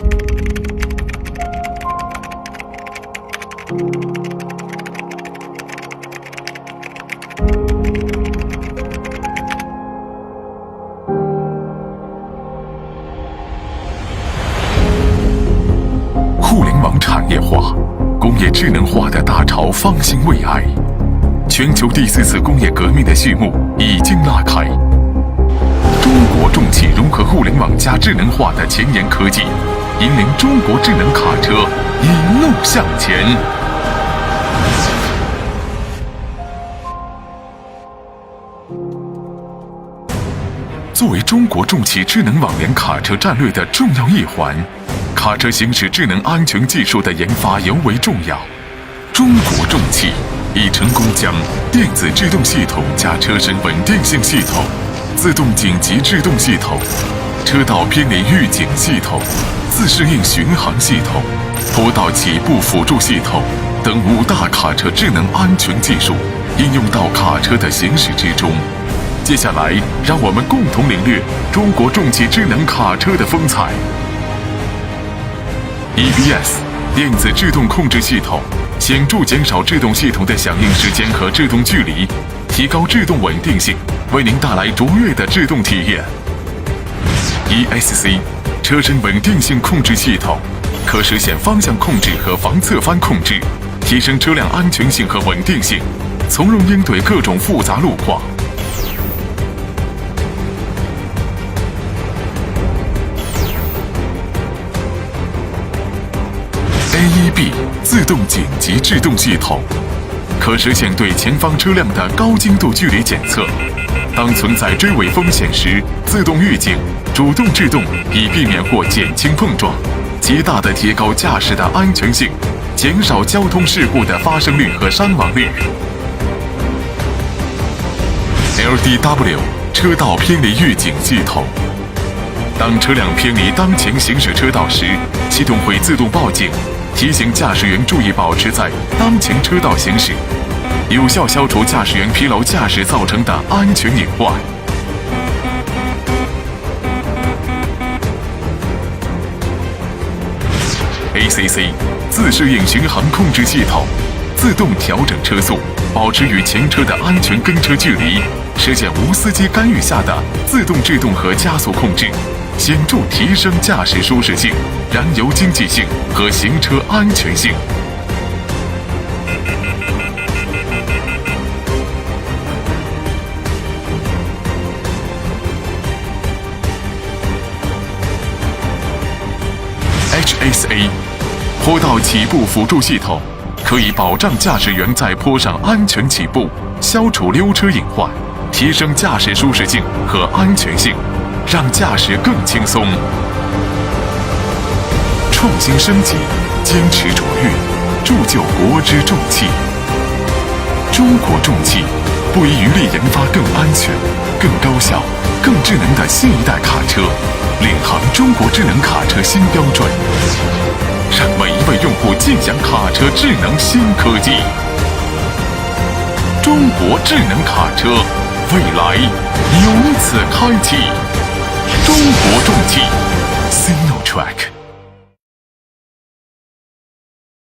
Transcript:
互联网产业化、工业智能化的大潮方兴未艾，全球第4次工业革命的序幕已经拉开。中国重汽融合互联网加智能化的前沿科技，引领中国智能卡车一路向前。作为中国重汽智能网联卡车战略的重要一环，卡车行驶智能安全技术的研发尤为重要。中国重汽已成功将电子制动系统加车身稳定性系统、自动紧急制动系统、车道偏离预警系统、自适应巡航系统、坡道起步辅助系统等5大卡车智能安全技术应用到卡车的行驶之中。接下来，让我们共同领略中国重汽智能卡车的风采。EBS 电子制动控制系统显著减少制动系统的响应时间和制动距离，提高制动稳定性，为您带来卓越的制动体验。ESC 车身稳定性控制系统可实现方向控制和防侧翻控制，提升车辆安全性和稳定性，从容应对各种复杂路况。AEB 自动紧急制动系统可实现对前方车辆的高精度距离检测，当存在追尾风险时，自动预警、主动制动，以避免或减轻碰撞，极大地提高驾驶的安全性，减少交通事故的发生率和伤亡率。LDW 车道偏离预警系统，当车辆偏离当前行驶车道时，系统会自动报警，提醒驾驶员注意保持在当前车道行驶，有效消除驾驶员疲劳驾驶造成的安全隐患。ACC 自适应巡航控制系统，自动调整车速，保持与前车的安全跟车距离，实现无司机干预下的自动制动和加速控制，显著提升驾驶舒适性、燃油经济性和行车安全性。HSA 坡道起步辅助系统可以保障驾驶员在坡上安全起步，消除溜车隐患，提升驾驶舒适性和安全性，让驾驶更轻松。创新升级，坚持卓越，铸就国之重器。中国重器不遗余力研发更安全、更高效、更智能的新一代卡车，领航中国智能卡车新标准，让每一位用户尽享卡车智能新科技。中国智能卡车未来由此开启。中国重汽 SINOTRUK。